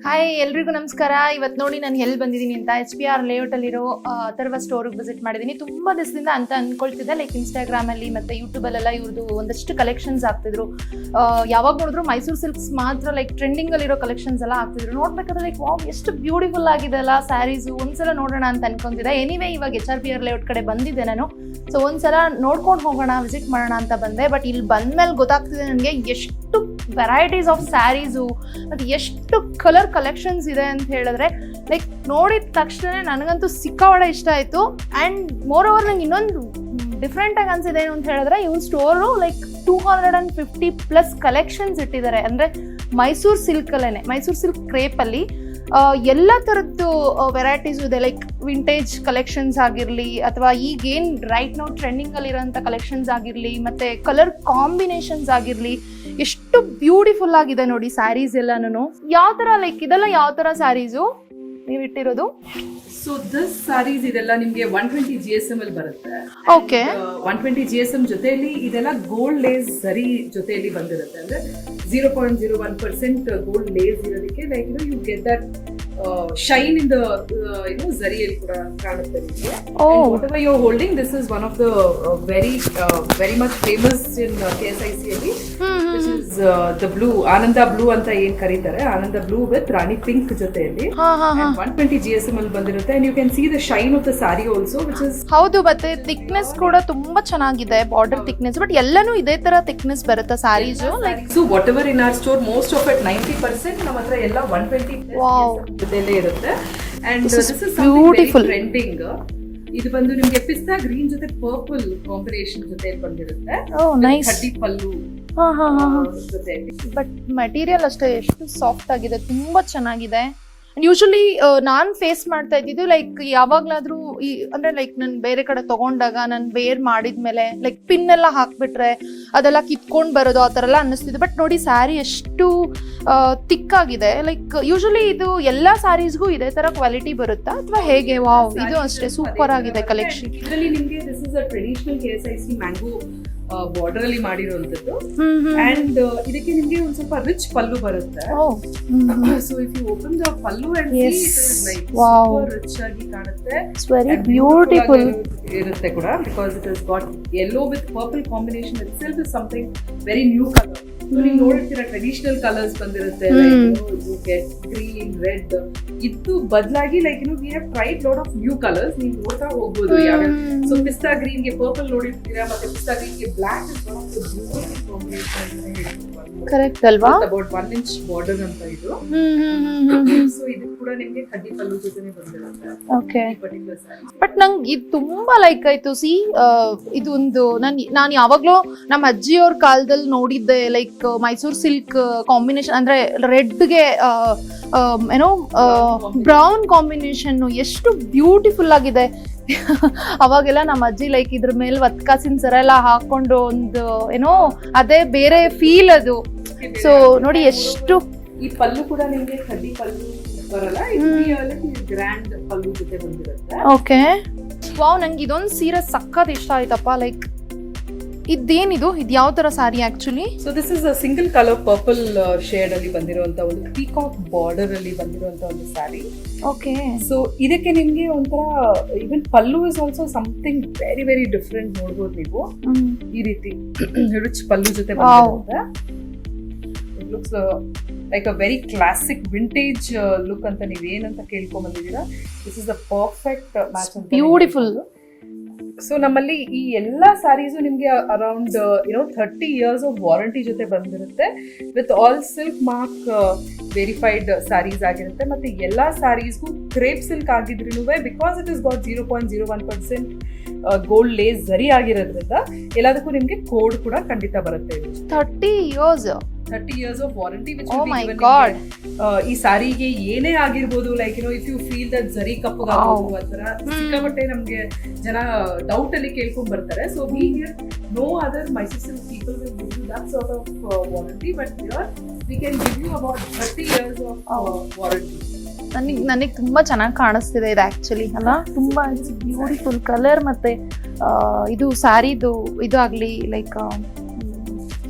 Hi ಎಲ್ರಿಗೂ ನಮಸ್ಕಾರ. ಇವತ್ತು ನೋಡಿ ನಾನು ಎಲ್ಲಿ ಬಂದಿದ್ದೀನಿ ಅಂತ HPR ಲೇಔಟಲ್ಲಿರೋ ಅಥರ್ವ ಸ್ಟೋರಿಗೆ ವಿಸಿಟ್ ಮಾಡಿದ್ದೀನಿ. ತುಂಬ ದಿವಸದಿಂದ ಅಂತ ಅಂದ್ಕೊಳ್ತಿದ್ದೆ, ಲೈಕ್ ಇನ್ಸ್ಟಾಗ್ರಾಮಲ್ಲಿ ಮತ್ತು ಯೂಟ್ಯೂಬಲ್ಲೆಲ್ಲ ಇವ್ರದ್ದು ಒಂದಷ್ಟು ಕಲೆಕ್ಷನ್ಸ್ ಆಗ್ತಿದ್ರು. ಯಾವಾಗ ನೋಡಿದ್ರು ಮೈಸೂರು ಸಿಲ್ಕ್ಸ್ ಮಾತ್ರ ಲೈಕ್ ಟ್ರೆಂಡಿಂಗಲ್ಲಿರೋ ಕಲೆಕ್ಷನ್ಸ್ ಎಲ್ಲ ಆಗ್ತಿದ್ರು. ನೋಡ್ಬೇಕಾದ್ರೆ ಲೈಕ್ ವಾವ್ ಎಷ್ಟು ಬ್ಯೂಟಿಫುಲ್ ಆಗಿದೆ ಅಲ್ಲ ಸ್ಯಾರೀಸು. ಒಂದ್ಸಲ ನೋಡೋಣ ಅಂತ ಅನ್ಕೊಂತಿದ್ದೆ. ಎನಿವೇ ಇವಾಗ HRPR ಲೇಔಟ್ ಕಡೆ ಬಂದಿದ್ದೆ ನಾನು. ಸೊ ಒಂದ್ಸಲ ನೋಡ್ಕೊಂಡು ಹೋಗೋಣ, ವಿಸಿಟ್ ಮಾಡೋಣ ಅಂತ ಬಂದೆ. ಬಟ್ ಇಲ್ಲಿ ಬಂದ್ಮೇಲೆ ಗೊತ್ತಾಗ್ತಿದೆ ನನಗೆ ಎಷ್ಟು ವೆರೈಟೀಸ್ ಆಫ್ ಸ್ಯಾರೀಸು ಮತ್ತು ಎಷ್ಟು ಕಲರ್ ಕಲೆಕ್ಷನ್ಸ್ ಇದೆ ಅಂತ ಹೇಳಿದ್ರೆ ಲೈಕ್ ನೋಡಿದ ತಕ್ಷಣ ನನಗಂತೂ ಸಿಕ್ಕಾಪಟ್ಟೆ ಇಷ್ಟ ಆಯಿತು. ಆ್ಯಂಡ್ ಮೋರ್ ಓವರ್ ನಂಗೆ ಇನ್ನೊಂದು ಡಿಫ್ರೆಂಟಾಗಿ ಅನ್ಸಿದೆ ಏನು ಅಂತ ಹೇಳಿದ್ರೆ ಇವ್ನ ಸ್ಟೋರು ಲೈಕ್ 250+ ಕಲೆಕ್ಷನ್ಸ್ ಇಟ್ಟಿದ್ದಾರೆ. ಅಂದರೆ ಮೈಸೂರು ಸಿಲ್ಕಲ್ಲೇ, ಮೈಸೂರು ಸಿಲ್ಕ್ ಕ್ರೇಪಲ್ಲಿ ಎಲ್ಲ ಥರದ್ದು ವೆರೈಟೀಸು ಇದೆ. ಲೈಕ್ ವಿಂಟೇಜ್ ಕಲೆಕ್ಷನ್ಸ್ ಆಗಿರಲಿ ಅಥವಾ ಈಗೇನು ರೈಟ್ ನಾವು ಟ್ರೆಂಡಿಂಗಲ್ಲಿರೋಂಥ ಕಲೆಕ್ಷನ್ಸ್ ಆಗಿರಲಿ ಮತ್ತು ಕಲರ್ ಕಾಂಬಿನೇಷನ್ಸ್ ಆಗಿರಲಿ ಎಷ್ಟು ಬ್ಯೂಟಿಫುಲ್ ಆಗಿದೆ ನೋಡಿ ಸ್ಯಾರೀಸ್ ಎಲ್ಲನೂ. ಯಾವ ಥರ ಲೈಕ್ ಇದೆಲ್ಲ ಯಾವ ಥರ ಸ್ಯಾರೀಸು ನೀವು ಇಟ್ಟಿರೋದು? ಸೊ ದಿಸ್ ಸ್ಯಾರೀಸ್ ಇದೆಲ್ಲ ನಿಮಗೆ 120 GSM ಅಲ್ಲಿ ಬರುತ್ತೆ. ಓಕೆ, 120 GSM ಜೊತೆಯಲ್ಲಿ ಇದೆಲ್ಲ ಗೋಲ್ಡ್ ಲೇಸ್ ಸರಿ ಜೊತೆಯಲ್ಲಿ ಬಂದಿರುತ್ತೆ. ಅಂದ್ರೆ 0.01% ಗೋಲ್ಡ್ ಲೇಸ್ ಇರೋದಕ್ಕೆ like you get that shine in the ಜರಿಯಲ್ಲಿ ಕೂಡ ಕಾಣುತ್ತೆ ನಿಮಗೆ. Whatever you are holding, this is one of the very much famous in KSIC ಅಲ್ಲಿ, which is the blue, Ananda blue ಅಂತ ಏನ್ ಕರೀತಾರೆ. Ananda blue with rani pink ಜೊತೆಯಲ್ಲಿ 120 GSM ಅಲ್ಲಿ ಬಂದಿರುತ್ತೆ. and you can see the shine of the saree also, which is ಹೌದು. ಮತ್ತೆ thickness ಕೂಡ ತುಂಬಾ ಚೆನ್ನಾಗಿದೆ, ಬಾರ್ಡರ್ ಥಿಕ್ನೆಸ್. ಬಟ್ ಎಲ್ಲಾನು ಇದೇ ತರ ಥಿಕ್ನೆಸ್ ಬರುತ್ತೆ saris. Like so whatever in our store, most of it 90% ನಮ್ಮ ಹತ್ರ ಎಲ್ಲ 120 ಜೊತೆಲೇ ಇರುತ್ತೆ. and this is beautiful, very trending. ಇದು ಬಂದು ನಿಮಗೆ ಪಿಸ್ತಾ ಗ್ರೀನ್ ಜೊತೆ ಪರ್ಪಲ್ ಕಾಂಬಿನೇಷನ್ ಜೊತೆ ಬಂದಿರುತ್ತೆ. ನೈಸ್. 30 ಪಲ್ಲು ಜೊತೆ. ಬಟ್ ಮೆಟೀರಿಯಲ್ ಅಷ್ಟೇ ಎಷ್ಟು ಸಾಫ್ಟ್ ಆಗಿದೆ, ತುಂಬಾ ಚೆನ್ನಾಗಿದೆ. ಯೂಶಲಿ ನಾನು ಫೇಸ್ ಮಾಡ್ತಾ ಇದ್ದಿದ್ದು ಲೈಕ್ ಯಾವಾಗ್ಲಾದ್ರೂ ಅಂದ್ರೆ ಲೈಕ್ ನಾನು ಬೇರೆ ಕಡೆ ತಗೊಂಡಾಗ ನಾನು ವೇರ್ ಮಾಡಿದ್ಮೇಲೆ ಲೈಕ್ ಪಿನ್ ಎಲ್ಲ ಹಾಕ್ಬಿಟ್ರೆ ಅದೆಲ್ಲ ಕಿತ್ಕೊಂಡು ಬರೋದು ಆ ಥರ ಎಲ್ಲ ಅನ್ನಿಸ್ತಿದೆ. ಬಟ್ ನೋಡಿ ಸ್ಯಾರಿ ಎಷ್ಟು ತಿಕ್ಕಾಗಿದೆ. ಲೈಕ್ ಯೂಶಲಿ ಇದು ಎಲ್ಲ ಸ್ಯಾರೀಸ್ಗೂ ಇದೇ ತರ ಕ್ವಾಲಿಟಿ ಬರುತ್ತಾ ಅಥವಾ ಹೇಗೆ? ವಾವ್, ಇದು ಅಷ್ಟೇ ಸೂಪರ್ ಆಗಿದೆ ಕಲೆಕ್ಷನ್. ಇದರಲ್ಲಿ ನಿಮಗೆ this is a traditional KSIC mango border ಅಲ್ಲಿ ಮಾಡಿರುವಂತದ್ದು. ಅಂಡ್ ಇದಕ್ಕೆ ನಿಮ್ಗೆ ಒಂದ್ ಸ್ವಲ್ಪ ರಿಚ್ ಪಲ್ಲು ಬರುತ್ತೆ. So if you open the pallu and see, it is like super rich ಆಗಿ ಕಾಣುತ್ತೆ. It's very beautiful ಇರುತ್ತೆ ಕೂಡ, because it has got yellow with purple combination itself is something very new color. So ನೀವು ನೋಡಿರ್ತೀರ traditional colours ಬಂದಿರುತ್ತೆ, you get green, red. ಇದು ಬದಲಾಗಿ like we have tried lot of new colours. ನೀವು ನೋಡ್ತಾ ಹೋಗ್ಬೋದು ಯಾವ್ಯಾವ. ಸೊ ಪಿಸ್ತಾ ಗ್ರೀನ್ ಗೆ ಪರ್ಪಲ್ ನೋಡಿರ್ತೀರಾ, ಮತ್ತೆ ಪಿಸ್ತಾ ಗ್ರೀನ್ ಗೆ black is one of the beautiful combination. Correct ಅಲ್ವಾ? ಅಬೌಟ್ 1 inch ಬಾರ್ಡರ್ ಅಂತ ಇದು. ಸೊ ಇದು ಕೂಡ ನಿಮಗೆ ಕಡ್ಡಿ ಪಲ್ಲು ಜೊತೆನೆ ಬಂದಿರುತ್ತೆ. ಓಕೆ, ಬಟ್ ನಂಗೆ ಇದು ತುಂಬಾ ಲೈಕ್ ಆಯ್ತು. ಸಿ ಇದು ಒಂದು ನಾನು ಯಾವಾಗ್ಲೂ ನಮ್ಮ ಅಜ್ಜಿಯವ್ರ ಕಾಲದಲ್ಲಿ ನೋಡಿದ್ದೆ ಲೈಕ್ ಮೈಸೂರು ಸಿಲ್ಕ್ ಕಾಂಬಿನೇಷನ್ ಅಂದ್ರೆ ರೆಡ್ಗೆ ಏನೋ ಬ್ರೌನ್ ಕಾಂಬಿನೇಷನ್ ಎಷ್ಟು ಬ್ಯೂಟಿಫುಲ್ ಆಗಿದೆ. ಅವಾಗೆಲ್ಲ ನಮ್ಮ ಅಜ್ಜಿ ಲೈಕ್ ಇದ್ರ ಮೇಲೆ ವತ್ಕಾಸಿನ ಸರ ಎಲ್ಲ ಹಾಕೊಂಡು ಒಂದು ಏನೋ ಅದೇ ಬೇರೆ ಫೀಲ್ ಅದು. ಸೊ ನೋಡಿ ಎಷ್ಟು. ಈ ಪಲ್ಲು ಕೂಡ ನಿಮಗೆ ಕಡ್ಡಿ ಪಲ್ಲು ಬರಲ್ಲ, ಇದು ಗ್ರ್ಯಾಂಡ್ ಪಲ್ಲು ಜೊತೆ ಬಂದಿರುತ್ತೆ. ಓಕೆ, ವಾವ್, ನಂಗೆ ಇದೊಂದು ಸೀರೆ ಸಖತ್ ಇಷ್ಟ ಆಯ್ತಪ್ಪ. ಲೈಕ್ ಇದೇನಿದು, ಇದು ಯಾವ ತರ sari actually? So this is a single colour purple shade ಅಲ್ಲಿ ಬಂದಿರುವಂತ ಒಂದು ಪೀಕಾಕ್ ಬಾರ್ಡರ್ ಅಲ್ಲಿ ಬಂದಿರುವಂತ ಒಂದು ಸ್ಯಾರಿ. ಓಕೆ, ಸೊ ಇದಕ್ಕೆ ನಿಮ್ಗೆ ಒಂಥರ even pallu is also something very very different. ನೋಡ್ಬೋದು ನೀವು ಈ ರೀತಿ ರಿಚ್ ಪಲ್ಲು ಜೊತೆ ಬಂದಿರುತ್ತೆ. It looks like a very classic vintage look ಅಂತ ನೀವೇನಂತ ಕೇಳ್ಕೊಂಡ್ ಬಂದಿದ್ದೀರಾ. This is the perfect match. Beautiful. So ನಮ್ಮಲ್ಲಿ ಈ ಎಲ್ಲಾ ಸ್ಯಾರೀಸು ನಿಮ್ಗೆ ಅರೌಂಡ್ 30 years ಆಫ್ ವಾರಂಟಿ ಜೊತೆ ಬಂದಿರುತ್ತೆ. With all silk mark verified sarees ಆಗಿರುತ್ತೆ. ಮತ್ತೆ ಎಲ್ಲಾ ಸ್ಯಾರೀಸ್ಗೂ ಕ್ರೇಪ್ ಸಿಲ್ಕ್ ಆಗಿದ್ರೂ because it is got 0.01% gold lace zari ಆಗಿರೋದ್ರಿಂದ ಎಲ್ಲದಕ್ಕೂ ನಿಮ್ಗೆ ಕೋಡ್ ಕೂಡ ಖಂಡಿತ ಬರುತ್ತೆ. 30 years of warranty. Oh my God. ಈ ಸಾರಿಗೆ ಏನೇ ಆಗಿರ್ಬೋದು, like if you feel that zari ಕಪ್ಪಗಾಗೋದು ಆತರ ಸಿಕ್ಕಾಪಟ್ಟೆ ನಮ್ಗೆ ಜನ ಡೌಟ್ ಅಲ್ಲಿ ಕೇಳ್ಕೊಂಡ್ ಬರ್ತಾರೆ. So we here no other Mysore silk people will give you that sort of warranty, but here we can give you about 30 years of warranty. ನನಗೆ ತುಂಬಾ ಚೆನ್ನಾಗಿ ಕಾಣಿಸ್ತಿದೆ ಇದು ಆಕ್ಚುಲಿ ಅಲ್ಲ. ತುಂಬಾ ಬ್ಯೂಟಿಫುಲ್ ಕಲರ್. ಮತ್ತೆ ಇದು ಸ್ಯಾರಿದು ಇದು ಆಗ್ಲಿ ಲೈಕ್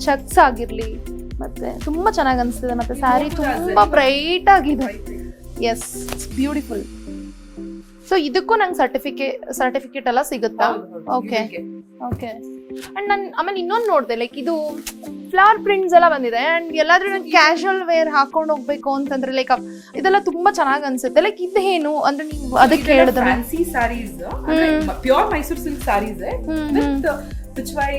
ಚೆಕ್ಸ್ ಆಗಿರ್ಲಿ ಮತ್ತೆ ತುಂಬಾ ಚೆನ್ನಾಗಿ ಅನಿಸ್ತಿದೆ. ಮತ್ತೆ ಸ್ಯಾರಿ ತುಂಬಾ ಬ್ರೈಟ್ ಆಗಿದೆ. S, it's beautiful. ಸೊ ಇದಕ್ಕೂ ನಂಗೆ ಸರ್ಟಿಫಿಕೇಟ್ ಎಲ್ಲ ಸಿಗುತ್ತಾ? Okay okay. ಅಂಡ್ ನಾನು ಆಮೇಲೆ ಇನ್ನೊಂದು ನೋಡಿದೆ, ಲೈಕ್ ಇದು ಫ್ಲವರ್ ಪ್ರಿಂಟ್ಸ್ ಎಲ್ಲ ಬಂದಿದೆ. ಅಂಡ್ ಎಲ್ಲಾದ್ರೂ ನಂಗೆ ಕ್ಯಾಶುವಲ್ ವೇರ್ ಹಾಕೊಂಡು ಹೋಗ್ಬೇಕು ಅಂತಂದ್ರೆ ಲೈಕ್ ಇದೆಲ್ಲ ತುಂಬಾ ಚೆನ್ನಾಗಿ ಅನ್ಸುತ್ತೆ. ಲೈಕ್ ಇದೇನು ಅಂದ್ರೆ ನೀವು ಅದಕ್ಕೆ ಹೇಳಿದ್ರೆ fancy saris, pure Mysuru silk saris pichwai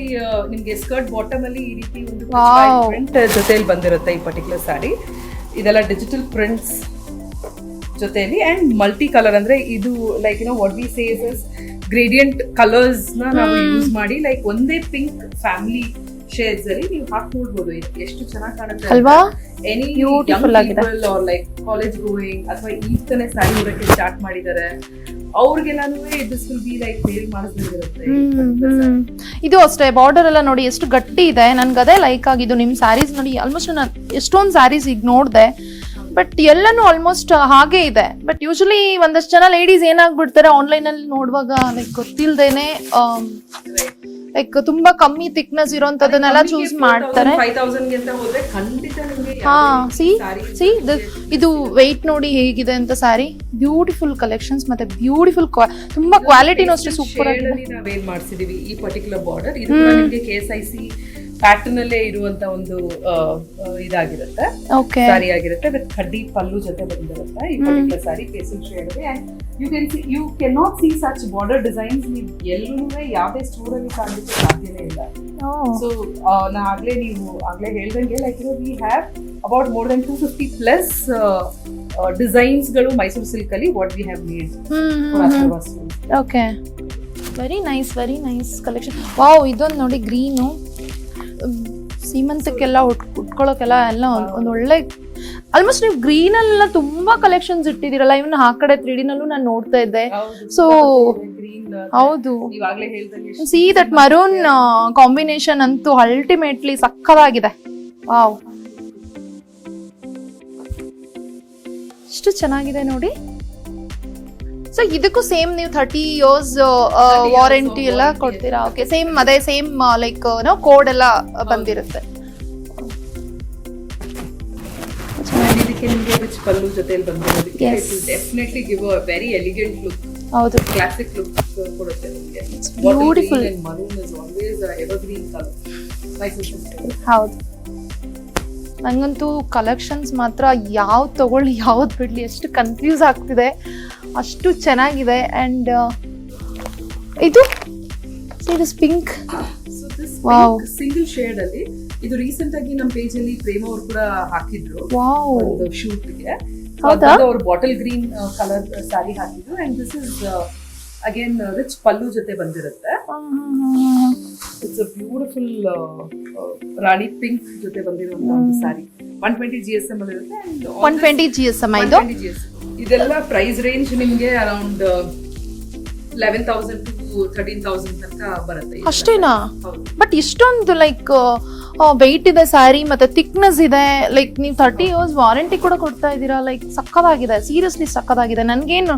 ನಿಮ್ಗೆ ಸ್ಕರ್ಟ್ ಬಾಟಮ್ ಅಲ್ಲಿ ಈ ರೀತಿ ಒಂದು ಪ್ರಿಂಟ್ ಜೊತೆಲಿ ಬಂದಿರುತ್ತೆ ಈ ಪರ್ಟಿಕ್ಯುಲರ್ ಸ್ಯಾರಿ. ಇದೆಲ್ಲ ಡಿಜಿಟಲ್ ಪ್ರಿಂಟ್ಸ್ ಜೊತೆಲಿ ಅಂಡ್ ಮಲ್ಟಿ ಕಲರ್, ಅಂದ್ರೆ ಇದು like what we say is gradient colours ನಾವು ಯೂಸ್ ಮಾಡಿ ಲೈಕ್ ಒಂದೇ ಪಿಂಕ್ ಫ್ಯಾಮಿಲಿ ಶೇಡ್ಸ್ ಅಲ್ಲಿ ನೀವು ಹಾಕಿ ನೋಡ್ಬೋದು. ಎಷ್ಟು ಚೆನ್ನಾಗಿ ಕಾಣುತ್ತೆ ಅಲ್ವಾ? ಎನಿ ಲೈಕ್ ಕಾಲೇಜ್ ಗೋಯಿಂಗ್ ಅಥವಾ ಈಗ ತಾನೇ ಸ್ಯಾರಿ ಉಡಕ್ಕೆ ಸ್ಟಾರ್ಟ್ ಮಾಡಿದ್ದಾರೆ ಅವ್ರಿಗೆಲ್ಲಾನು ದಿಸ್ ವಿಲ್ ಬಿ ಲೈಕ್ ವೇರಿ ಮಾಡಿಸ್ಬಿಟ್ಟಿರುತ್ತೆ. ಇದು ಅಷ್ಟೇ, ಬಾರ್ಡರ್ ಎಲ್ಲ ನೋಡಿ ಎಷ್ಟು ಗಟ್ಟಿ ಇದೆ. ನನ್ಗೆ ಅದೇ ಲೈಕ್ ಆಗಿದ್ದು. ನಿಮ್ ಸ್ಯಾರೀಸ್ ನೋಡಿ, ಆಲ್ಮೋಸ್ಟ್ ನಾನು ಎಷ್ಟೊಂದು ಸ್ಯಾರೀಸ್ ಈಗ ನೋಡಿದೆ, ಬಟ್ ಎಲ್ಲಾನು ಆಲ್ಮೋಸ್ಟ್ ಹಾಗೆ ಇದೆ. ಬಟ್ ಯೂಶಲಿ ಒಂದಷ್ಟು ಜನ ಲೇಡೀಸ್ ಏನಾಗ್ಬಿಡ್ತಾರೆ ಆನ್ಲೈನ್ ಅಲ್ಲಿ ನೋಡುವಾಗ ಲೈಕ್ ಗೊತ್ತಿಲ್ದೇನೆ ಲೈಕ್ ತುಂಬಾ ಕಮ್ಮಿ ಥಿಕ್ನೆಸ್ ಇರೋಂಥದ್ದನ್ನೆಲ್ಲ ಚೂಸ್ ಮಾಡ್ತಾರೆ. 5000 ಗೆ ಅಂತ ಹೋದ್ರೆ ಖಂಡಿತ ನಿಮಗೆ ಹಾ, ಸಿ ಇದು ವೆಯ್ಟ್ ನೋಡಿ ಹೇಗಿದೆ ಅಂತ. ಸ್ಯಾರಿ ಬ್ಯೂಟಿಫುಲ್ ಕಲೆಕ್ಷನ್ಸ್ ಮತ್ತೆ ಬ್ಯೂಟಿಫುಲ್ ತುಂಬಾ ಕ್ವಾಲಿಟಿನೂ ಅಷ್ಟೇ ಸೂಪರ್ ಆಗಿದೆ. ನಾವೇನ್ ಮಾಡ್ಸಿದೀವಿ ಈ ಪರ್ಟಿಕ್ಯುಲರ್ ಬಾರ್ಡರ್, ಇದು ಕೂಡ ನಿಮಗೆ KSIC ಪ್ಯಾಟರ್ನ್ ಅಲ್ಲೇ ಇರುವಂತ ಒಂದು ಇದಾಗಿರುತ್ತೆ, ಸ್ಯಾರಿ ಆಗಿರುತ್ತೆ. ವಿತ್ ಖಡ್ಡಿ ಪಲ್ಲು ಜೊತೆ ಬಂದಿರುತ್ತೆ ಈ ಪರ್ಟಿಕ್ಯುಲರ್ ಸ್ಯಾರಿ ಪೇಸ್ಟಲ್ ಶೇಡ್ ಅಲ್ಲಿ. And you can not see such border designs ನೀವು ಎಲ್ಲೂ ಯಾವುದೇ ಸ್ಟೋರ್ ಅಲ್ಲಿ ಕಾಣಲಿಕ್ಕೆ ಸಾಧ್ಯನೇ ಇಲ್ಲ. ಸೊ ನಾ ಆಗ್ಲೇ ಹೇಳ್ದಂಗೆ like we have about more than 250 plus designs ಗಳು ಮೈಸೂರು ಸಿಲ್ಕ್ ಅಲ್ಲಿ what we have made. Okay, very nice collection. Wow, ಇದೊಂದು ನೋಡಿ ಗ್ರೀನು, ಸೀಮಂತಕ್ಕೆಲ್ಲ ಉಟ್ಕೊಳ್ಳೋಕೆಲ್ಲ ಎಲ್ಲ ಒಂದು ಒಳ್ಳೆ. ಆಲ್ಮೋಸ್ಟ್ ನೀವು ಗ್ರೀನ್ ಅಲ್ಲೆಲ್ಲ ತುಂಬಾ ಕಲೆಕ್ಷನ್ಸ್ ಇಟ್ಟಿದ್ದೀರಲ್ಲ. ಇವನ್ನ ಆ ಕಡೆ 3D ನಲ್ಲೂ ನಾನು ನೋಡ್ತಾ ಇದ್ದೆ. ಸೊ ಹೌದು, ಸಿ ದಟ್ ಮರೂನ್ ಕಾಂಬಿನೇಷನ್ ಅಂತೂ ಅಲ್ಟಿಮೇಟ್ಲಿ ಸಕ್ಕತ್ತಾಗಿದೆ. ವಾವ್, ಎಷ್ಟು ಚೆನ್ನಾಗಿದೆ ನೋಡಿ. ಸೊ ಇದಕ್ಕೂ ಸೇಮ್ ನೀವು 30 years ವಾರಂಟಿ ಎಲ್ಲ ಕೊಡ್ತೀರಾ? ಓಕೆ, ಸೇಮ್ ಅದೇ ಸೇಮ್ ಲೈಕ್ ಕೋಡ್ ಎಲ್ಲ ಬಂದಿರುತ್ತೆ. ಇದಕ್ಕೆ ನಿಮಗೆ ರಿಚ್ ಪಲ್ಲು ಜೊತೆಲಿ ಬಂದಿರೋದಕ್ಕೆ it will definitely give a very elegant look. ಹೌದು, ಕ್ಲಾಸಿಕ್ ಲುಕ್ ಕೊಡುತ್ತೆ ನಿಮಗೆ. Beautiful. Maroon is always evergreen colour. ಹೌದು, ನಂಗಂತೂ ಕಲೆಕ್ಷನ್ಸ್ ಮಾತ್ರ ಯಾವ್ದು ತಗೊಳ್ಳಿ ಯಾವ್ದು ಬಿಡ್ಲಿ ಎಷ್ಟು ಕನ್ಫ್ಯೂಸ್ ಆಗ್ತಿದೆ, ಅಷ್ಟು ಚೆನ್ನಾಗಿದೆ. ಅಂಡ್ ಇದು ಪಿಂಕ್, ಸಿಂಗಲ್ ಶೇಡ್ ಅಲ್ಲಿ ಇದು ರೀಸೆಂಟ್ ಆಗಿ ನಮ್ಮ ಪೇಜ್ ಅಲ್ಲಿ ಪ್ರೇಮ ಅವರು ಕೂಡ ಹಾಕಿದ್ರು ಒಂದು ಶೂಟ್ ಗೆ. ಅವರು ಬಾಟಲ್ ಗ್ರೀನ್ ಕಲರ್ ಸ್ಯಾರಿ ಹಾಕಿದ್ರು. And this is again rich pallu ಜೊತೆ ಬಂದಿರುತ್ತೆ. It's a beautiful rani pink ಜೊತೆ ಬಂದಿರುವಂತ ಒಂದು ಸ್ಯಾರಿ. 120 GSM ಅಲ್ಲಿ ಇರುತ್ತೆ. 120 GSM ಇದು. ಇದೆಲ್ಲ ಪ್ರೈಸ್ ರೇಂಜ್ ನಿಮ್ಗೆ ಅರೌಂಡ್ 11,000 to 13,000 ತನಕ ಬರುತ್ತೆ. ಅಷ್ಟೇನಾ? ಬಟ್ ಇಷ್ಟೊಂದು ಲೈಕ್ ವೆಯ್ಟ್ ಇದೆ ಸ್ಯಾರಿ, ಮತ್ತೆ ಥಿಕ್ನೆಸ್ ಇದೆ. ಲೈಕ್ ನೀವು 30 years ವಾರಂಟಿ ಕೂಡ ಕೊಡ್ತಾ ಇದ್ದೀರಾ. ಲೈಕ್ ಸಕ್ಕತ್ತಾಗಿದೆ, ಸೀರಿಯಸ್ಲಿ ಸಕ್ಕತ್ತಾಗಿದೆ. ನನ್ಗೇನು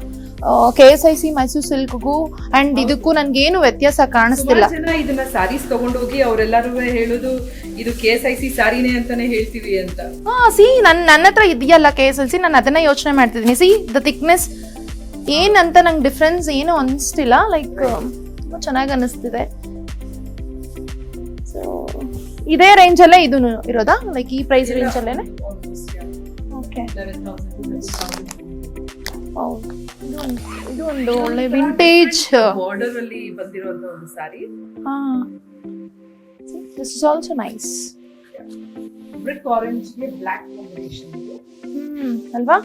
KSIC ಮೈಸೂರು ಸಿಲ್ಕ್ಗೂ ಅಂಡ್ ಇದಕ್ಕೂ ನನ್ಗೇನು ವ್ಯತ್ಯಾಸ ಕಾಣಿಸ್ತಿಲ್ಲ. ಜನ ಇದನ್ನ ಸ್ಯಾರೀಸ್ ತಗೊಂಡೋಗಿ ಅವರೆಲ್ಲರೂ ಹೇಳೋದು ಇದು KSIC ಸ್ಯಾರಿನೇ ಅಂತಾನೆ ಹೇಳ್ತೀವಿ ಅಂತ. ನನ್ನ ಹತ್ರ ಇದೆಯಲ್ಲ KSIC, ನಾನು ಅದನ್ನ ಯೋಚನೆ ಮಾಡ್ತಿದ್ದೀನಿ. ಸಿ ದ ಥಿಕ್ನೆಸ್ ಏನಂತ ನಂಗೆ ಡಿಫ್ರೆನ್ಸ್ ಏನು ಅನಿಸ್ತಿಲ್ಲ. ಲೈಕ್ ತುಂಬಾ ಚೆನ್ನಾಗಿ ಅನಿಸ್ತಿದೆ. ಸೊ ಇದೇ ರೇಂಜ್ ಅಲ್ಲೇ ಇದು ಇರೋದಾ? ಲೈಕ್ ಈ ಪ್ರೈಸ್ ರೇಂಜ್ ಅಲ್ಲೇನೆ? ಓಕೆ, ಇದು ಒಂದು ಒಳ್ಳೆ ವಿಂಟೇಜ್ ಬಾರ್ಡರ್ ಅಲ್ಲಿ ಬಂದಿರುವಂತ ಒಂದು sari. This is also nice. Brick orange ಗೆ ಬ್ಲಾಕ್ ಕಾಂಬಿನೇಷನ್ ಅಲ್ವಾ?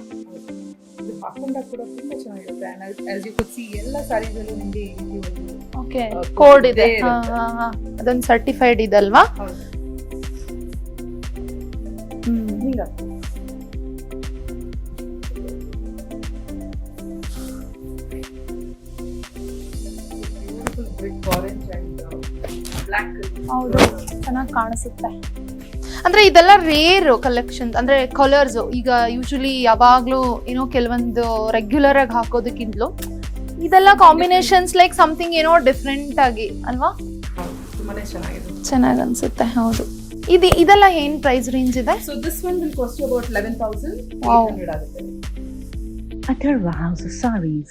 ಇದು ಹಾಕೊಂಡಾಗ ಕೂಡ ತುಂಬಾ ಚೆನ್ನಾಗಿರುತ್ತೆ. ಆಸ್ ಯು ಕುಡ್ ಸಿ ಎಲ್ಲ ಸಾರೀಸ್ ಅಲ್ಲೂ ನಿಮಗೆ ಓಕೆ ಕೋಡ್ ಇದೆ. ಅದೊಂದು ಸರ್ಟಿಫೈಡ್ ಇದೆ ಅಲ್ವಾ? ಹೌದು, ಚೆನ್ನಾಗಿ ಕಾಣಿಸುತ್ತೆ. ಅಂದ್ರೆ ಇದೆಲ್ಲ ರೇರ್ ಕಲೆಕ್ಷನ್, ಅಂದ್ರೆ ಕಲರ್ಸ್. ಈಗ ಯೂಶಲಿ ಯಾವಾಗ್ಲೂ ಏನೋ ಕೆಲವೊಂದು ರೆಗ್ಯುಲರ್ ಆಗಿ ಹಾಕೋದಕ್ಕಿಂತಲೂ ಇದೆಲ್ಲ ಕಾಂಬಿನೇಷನ್ಸ್ ಲೈಕ್ ಸಮಥಿಂಗ್ ಏನೋ ಡಿಫ್ರೆಂಟ್ ಆಗಿ ಅಲ್ವಾ? ತುಂಬಾನೇ ಚೆನ್ನಾಗಿ ಅನ್ಸುತ್ತೆ. ಹೌದು, ಇದೆಲ್ಲ ಏನ್ ಪ್ರೈಸ್ ರೇಂಜ್ ಇದೆ? So this one will cost you about 11,800 Wow. ಆಗುತ್ತೆ. Atharva House of Saris.